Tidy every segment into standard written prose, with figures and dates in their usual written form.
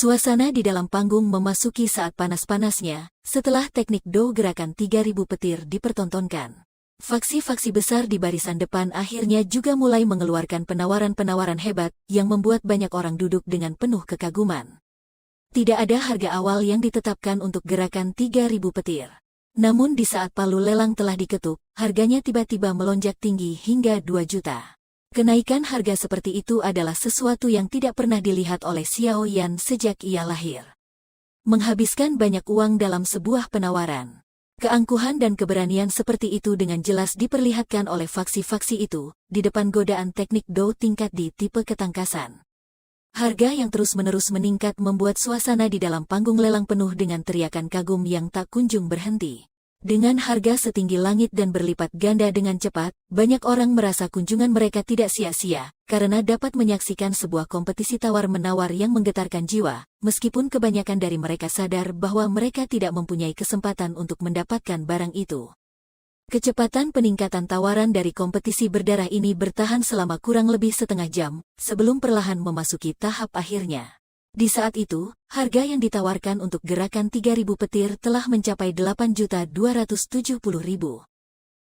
Suasana di dalam panggung memasuki saat panas-panasnya, setelah teknik do gerakan 3000 petir dipertontonkan. Faksi-faksi besar di barisan depan akhirnya juga mulai mengeluarkan penawaran-penawaran hebat yang membuat banyak orang duduk dengan penuh kekaguman. Tidak ada harga awal yang ditetapkan untuk gerakan 3000 petir. Namun di saat palu lelang telah diketuk, harganya tiba-tiba melonjak tinggi hingga 2 juta. Kenaikan harga seperti itu adalah sesuatu yang tidak pernah dilihat oleh Xiao Yan sejak ia lahir. Menghabiskan banyak uang dalam sebuah penawaran. Keangkuhan dan keberanian seperti itu dengan jelas diperlihatkan oleh faksi-faksi itu di depan godaan teknik do tingkat di tipe ketangkasan. Harga yang terus-menerus meningkat membuat suasana di dalam panggung lelang penuh dengan teriakan kagum yang tak kunjung berhenti. Dengan harga setinggi langit dan berlipat ganda dengan cepat, banyak orang merasa kunjungan mereka tidak sia-sia, karena dapat menyaksikan sebuah kompetisi tawar-menawar yang menggetarkan jiwa, meskipun kebanyakan dari mereka sadar bahwa mereka tidak mempunyai kesempatan untuk mendapatkan barang itu. Kecepatan peningkatan tawaran dari kompetisi berdarah ini bertahan selama kurang lebih setengah jam, sebelum perlahan memasuki tahap akhirnya. Di saat itu, harga yang ditawarkan untuk gerakan 3000 petir telah mencapai 8.270.000.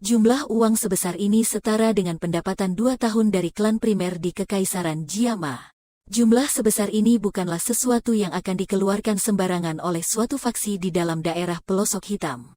Jumlah uang sebesar ini setara dengan pendapatan 2 tahun dari klan primer di Kekaisaran Jiama. Jumlah sebesar ini bukanlah sesuatu yang akan dikeluarkan sembarangan oleh suatu faksi di dalam daerah pelosok hitam.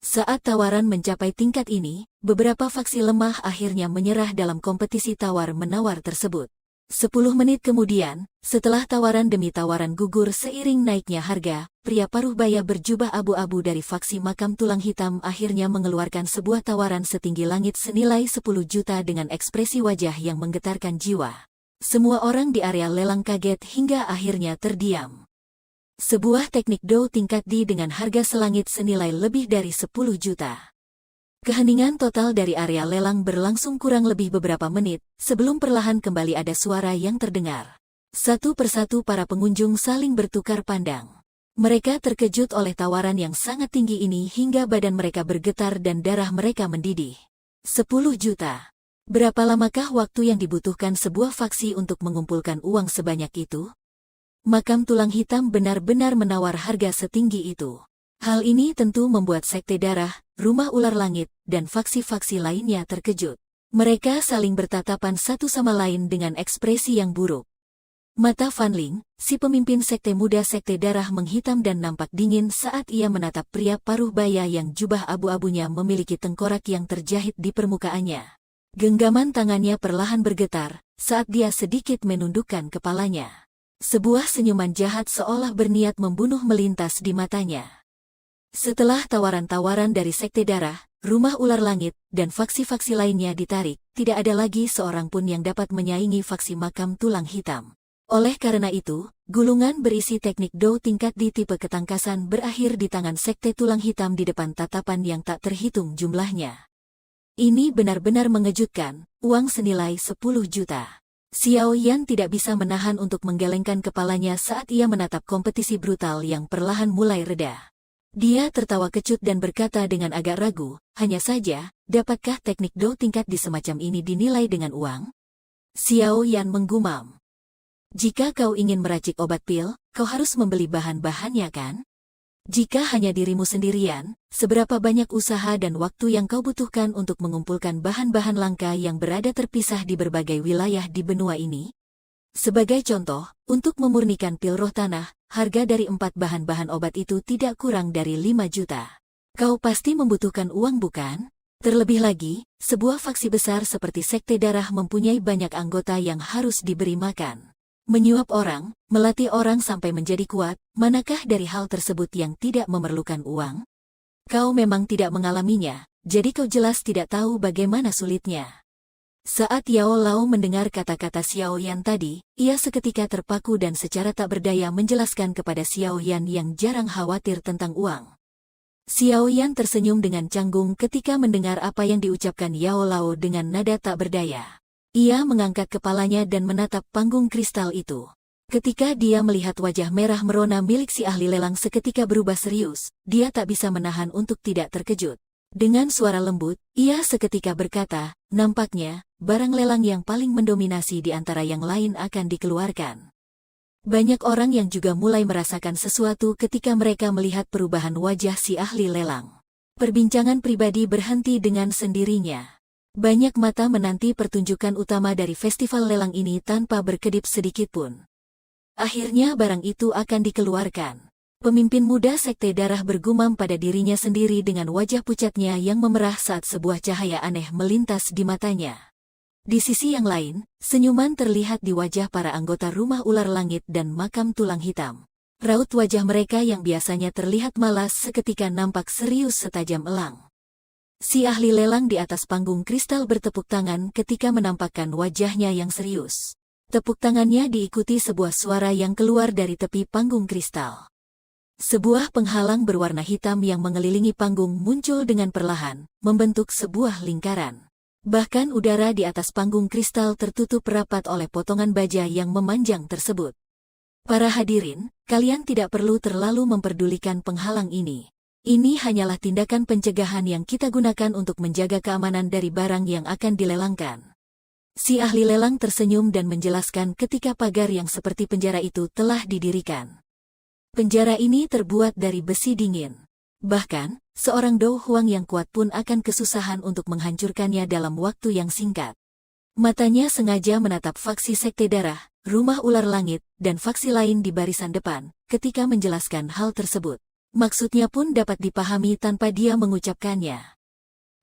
Saat tawaran mencapai tingkat ini, beberapa faksi lemah akhirnya menyerah dalam kompetisi tawar-menawar tersebut. 10 menit kemudian, setelah tawaran demi tawaran gugur seiring naiknya harga, pria paruh baya berjubah abu-abu dari faksi makam tulang hitam akhirnya mengeluarkan sebuah tawaran setinggi langit senilai 10 juta dengan ekspresi wajah yang menggetarkan jiwa. Semua orang di area lelang kaget hingga akhirnya terdiam. Sebuah teknik do tingkat D dengan harga selangit senilai lebih dari 10 juta. Keheningan total dari area lelang berlangsung kurang lebih beberapa menit, sebelum perlahan kembali ada suara yang terdengar. Satu persatu para pengunjung saling bertukar pandang. Mereka terkejut oleh tawaran yang sangat tinggi ini hingga badan mereka bergetar dan darah mereka mendidih. 10 juta. Berapa lamakah waktu yang dibutuhkan sebuah faksi untuk mengumpulkan uang sebanyak itu? Makam tulang hitam benar-benar menawar harga setinggi itu. Hal ini tentu membuat Sekte Darah, Rumah Ular Langit, dan faksi-faksi lainnya terkejut. Mereka saling bertatapan satu sama lain dengan ekspresi yang buruk. Mata Fan Ling, si pemimpin Sekte Muda Sekte Darah menghitam dan nampak dingin saat ia menatap pria paruh baya yang jubah abu-abunya memiliki tengkorak yang terjahit di permukaannya. Genggaman tangannya perlahan bergetar saat dia sedikit menundukkan kepalanya. Sebuah senyuman jahat seolah berniat membunuh melintas di matanya. Setelah tawaran-tawaran dari Sekte Darah, Rumah Ular Langit, dan faksi-faksi lainnya ditarik, tidak ada lagi seorang pun yang dapat menyaingi faksi makam tulang hitam. Oleh karena itu, gulungan berisi teknik do tingkat di tipe ketangkasan berakhir di tangan Sekte Tulang Hitam di depan tatapan yang tak terhitung jumlahnya. Ini benar-benar mengejutkan, uang senilai 10 juta. Xiao Yan tidak bisa menahan untuk menggelengkan kepalanya saat ia menatap kompetisi brutal yang perlahan mulai reda. Dia tertawa kecut dan berkata dengan agak ragu, hanya saja, dapatkah teknik do tingkat di semacam ini dinilai dengan uang? Xiao Yan menggumam. Jika kau ingin meracik obat pil, kau harus membeli bahan-bahannya kan? Jika hanya dirimu sendirian, seberapa banyak usaha dan waktu yang kau butuhkan untuk mengumpulkan bahan-bahan langka yang berada terpisah di berbagai wilayah di benua ini? Sebagai contoh, untuk memurnikan pil roh tanah, harga dari 4 bahan-bahan obat itu tidak kurang dari 5 juta. Kau pasti membutuhkan uang bukan? Terlebih lagi, sebuah faksi besar seperti Sekte Darah mempunyai banyak anggota yang harus diberi makan. Menyuap orang, melatih orang sampai menjadi kuat, manakah dari hal tersebut yang tidak memerlukan uang? Kau memang tidak mengalaminya, jadi kau jelas tidak tahu bagaimana sulitnya. Saat Yao Lao mendengar kata-kata Xiao Yan tadi, ia seketika terpaku dan secara tak berdaya menjelaskan kepada Xiao Yan yang jarang khawatir tentang uang. Xiao Yan tersenyum dengan canggung ketika mendengar apa yang diucapkan Yao Lao dengan nada tak berdaya. Ia mengangkat kepalanya dan menatap panggung kristal itu. Ketika dia melihat wajah merah merona milik si ahli lelang seketika berubah serius, dia tak bisa menahan untuk tidak terkejut. Dengan suara lembut, ia seketika berkata, nampaknya, barang lelang yang paling mendominasi di antara yang lain akan dikeluarkan. Banyak orang yang juga mulai merasakan sesuatu ketika mereka melihat perubahan wajah si ahli lelang. Perbincangan pribadi berhenti dengan sendirinya. Banyak mata menanti pertunjukan utama dari festival lelang ini tanpa berkedip sedikitpun. Akhirnya barang itu akan dikeluarkan. Pemimpin muda Sekte Darah bergumam pada dirinya sendiri dengan wajah pucatnya yang memerah saat sebuah cahaya aneh melintas di matanya. Di sisi yang lain, senyuman terlihat di wajah para anggota Rumah Ular Langit dan Makam Tulang Hitam. Raut wajah mereka yang biasanya terlihat malas seketika nampak serius setajam elang. Si ahli lelang di atas panggung kristal bertepuk tangan ketika menampakkan wajahnya yang serius. Tepuk tangannya diikuti sebuah suara yang keluar dari tepi panggung kristal. Sebuah penghalang berwarna hitam yang mengelilingi panggung muncul dengan perlahan, membentuk sebuah lingkaran. Bahkan udara di atas panggung kristal tertutup rapat oleh potongan baja yang memanjang tersebut. Para hadirin, kalian tidak perlu terlalu memperdulikan penghalang ini. Ini hanyalah tindakan pencegahan yang kita gunakan untuk menjaga keamanan dari barang yang akan dilelangkan. Si ahli lelang tersenyum dan menjelaskan ketika pagar yang seperti penjara itu telah didirikan. Penjara ini terbuat dari besi dingin. Bahkan, seorang Do Huang yang kuat pun akan kesusahan untuk menghancurkannya dalam waktu yang singkat. Matanya sengaja menatap faksi Sekte Darah, Rumah Ular Langit, dan faksi lain di barisan depan, ketika menjelaskan hal tersebut. Maksudnya pun dapat dipahami tanpa dia mengucapkannya.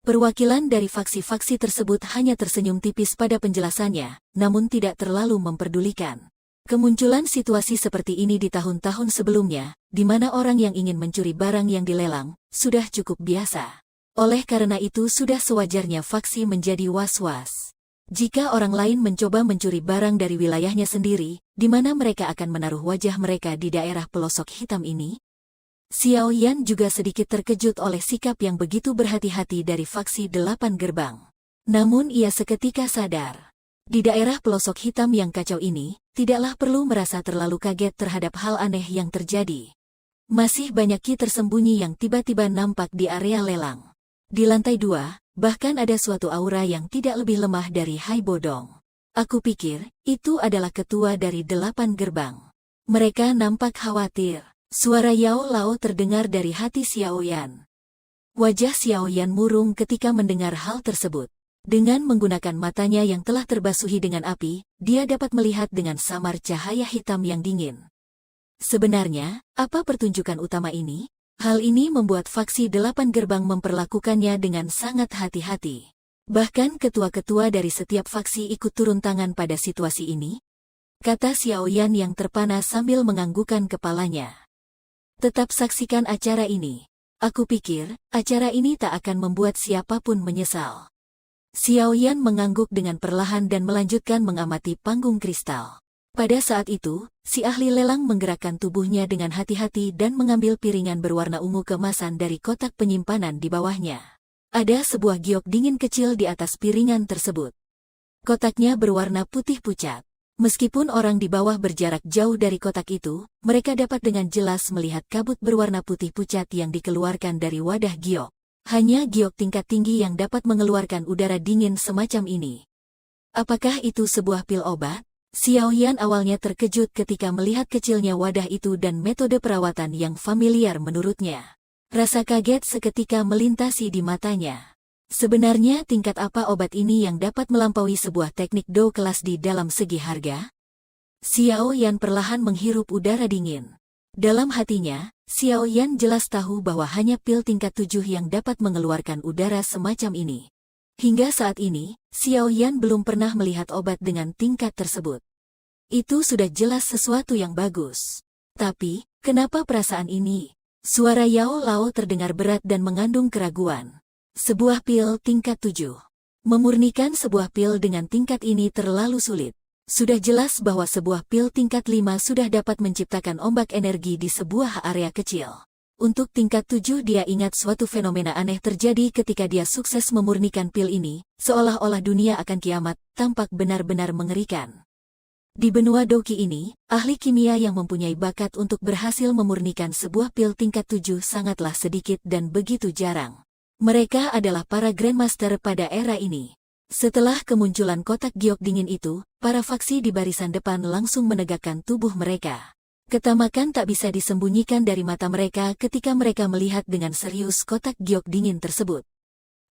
Perwakilan dari faksi-faksi tersebut hanya tersenyum tipis pada penjelasannya, namun tidak terlalu memperdulikan. Kemunculan situasi seperti ini di tahun-tahun sebelumnya, di mana orang yang ingin mencuri barang yang dilelang, sudah cukup biasa. Oleh karena itu sudah sewajarnya faksi menjadi was-was. Jika orang lain mencoba mencuri barang dari wilayahnya sendiri, di mana mereka akan menaruh wajah mereka di daerah pelosok hitam ini? Xiao Yan juga sedikit terkejut oleh sikap yang begitu berhati-hati dari faksi 8 gerbang. Namun ia seketika sadar. Di daerah pelosok hitam yang kacau ini, tidaklah perlu merasa terlalu kaget terhadap hal aneh yang terjadi. Masih banyak ki tersembunyi yang tiba-tiba nampak di area lelang. Di lantai 2, bahkan ada suatu aura yang tidak lebih lemah dari Hai Bodong. Aku pikir, itu adalah ketua dari 8 gerbang. Mereka nampak khawatir. Suara Yao Lao terdengar dari hati Xiao Yan. Wajah Xiao Yan murung ketika mendengar hal tersebut. Dengan menggunakan matanya yang telah terbasuhi dengan api, dia dapat melihat dengan samar cahaya hitam yang dingin. Sebenarnya, apa pertunjukan utama ini? Hal ini membuat faksi 8 gerbang memperlakukannya dengan sangat hati-hati. Bahkan ketua-ketua dari setiap faksi ikut turun tangan pada situasi ini. Kata Xiao Yan yang terpana sambil menganggukkan kepalanya. Tetap saksikan acara ini. Aku pikir, acara ini tak akan membuat siapapun menyesal. Xiao Yan mengangguk dengan perlahan dan melanjutkan mengamati panggung kristal. Pada saat itu, si ahli lelang menggerakkan tubuhnya dengan hati-hati dan mengambil piringan berwarna ungu kemasan dari kotak penyimpanan di bawahnya. Ada sebuah giok dingin kecil di atas piringan tersebut. Kotaknya berwarna putih pucat. Meskipun orang di bawah berjarak jauh dari kotak itu, mereka dapat dengan jelas melihat kabut berwarna putih pucat yang dikeluarkan dari wadah giok. Hanya giok tingkat tinggi yang dapat mengeluarkan udara dingin semacam ini. Apakah itu sebuah pil obat? Xiao Yan awalnya terkejut ketika melihat kecilnya wadah itu dan metode perawatan yang familiar menurutnya. Rasa kaget seketika melintasi di matanya. Sebenarnya tingkat apa obat ini yang dapat melampaui sebuah teknik Do kelas di dalam segi harga? Xiao Yan perlahan menghirup udara dingin. Dalam hatinya, Xiao Yan jelas tahu bahwa hanya pil tingkat 7 yang dapat mengeluarkan udara semacam ini. Hingga saat ini, Xiao Yan belum pernah melihat obat dengan tingkat tersebut. Itu sudah jelas sesuatu yang bagus. Tapi, kenapa perasaan ini? Suara Yao Lao terdengar berat dan mengandung keraguan. Sebuah pil tingkat 7. Memurnikan sebuah pil dengan tingkat ini terlalu sulit. Sudah jelas bahwa sebuah pil tingkat 5 sudah dapat menciptakan ombak energi di sebuah area kecil. Untuk tingkat 7 dia ingat suatu fenomena aneh terjadi ketika dia sukses memurnikan pil ini, seolah-olah dunia akan kiamat, tampak benar-benar mengerikan. Di benua Doki ini, ahli kimia yang mempunyai bakat untuk berhasil memurnikan sebuah pil tingkat 7 sangatlah sedikit dan begitu jarang. Mereka adalah para Grandmaster pada era ini. Setelah kemunculan kotak giok dingin itu, para faksi di barisan depan langsung menegakkan tubuh mereka. Ketamakan tak bisa disembunyikan dari mata mereka ketika mereka melihat dengan serius kotak giok dingin tersebut.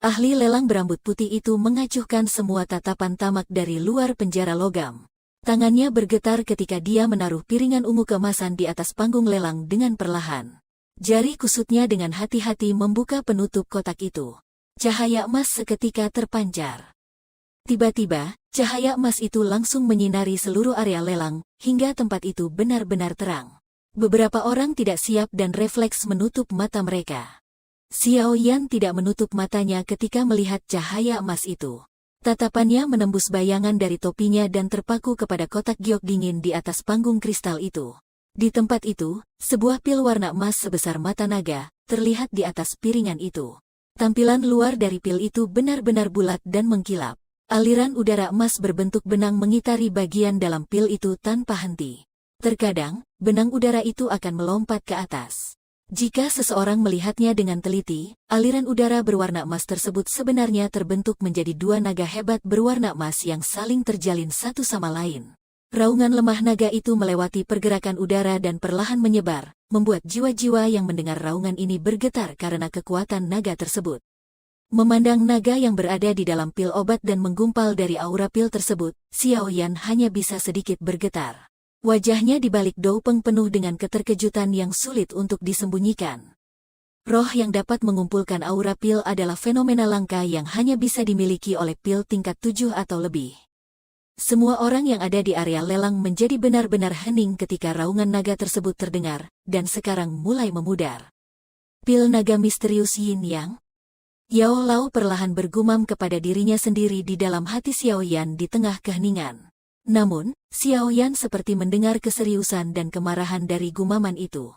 Ahli lelang berambut putih itu mengacuhkan semua tatapan tamak dari luar penjara logam. Tangannya bergetar ketika dia menaruh piringan ungu keemasan di atas panggung lelang dengan perlahan. Jari kusutnya dengan hati-hati membuka penutup kotak itu. Cahaya emas seketika terpancar. Tiba-tiba, cahaya emas itu langsung menyinari seluruh area lelang, hingga tempat itu benar-benar terang. Beberapa orang tidak siap dan refleks menutup mata mereka. Xiao Yan tidak menutup matanya ketika melihat cahaya emas itu. Tatapannya menembus bayangan dari topinya dan terpaku kepada kotak giok dingin di atas panggung kristal itu. Di tempat itu, sebuah pil warna emas sebesar mata naga terlihat di atas piringan itu. Tampilan luar dari pil itu benar-benar bulat dan mengkilap. Aliran udara emas berbentuk benang mengitari bagian dalam pil itu tanpa henti. Terkadang, benang udara itu akan melompat ke atas. Jika seseorang melihatnya dengan teliti, aliran udara berwarna emas tersebut sebenarnya terbentuk menjadi dua naga hebat berwarna emas yang saling terjalin satu sama lain. Raungan lemah naga itu melewati pergerakan udara dan perlahan menyebar, membuat jiwa-jiwa yang mendengar raungan ini bergetar karena kekuatan naga tersebut. Memandang naga yang berada di dalam pil obat dan menggumpal dari aura pil tersebut, Xiao Yan hanya bisa sedikit bergetar. Wajahnya di balik doupeng penuh dengan keterkejutan yang sulit untuk disembunyikan. Roh yang dapat mengumpulkan aura pil adalah fenomena langka yang hanya bisa dimiliki oleh pil tingkat 7 atau lebih. Semua orang yang ada di area lelang menjadi benar-benar hening ketika raungan naga tersebut terdengar, dan sekarang mulai memudar. Pil naga misterius Yin Yang? Yao Lao perlahan bergumam kepada dirinya sendiri di dalam hati Xiao Yan di tengah keheningan. Namun, Xiao Yan seperti mendengar keseriusan dan kemarahan dari gumaman itu.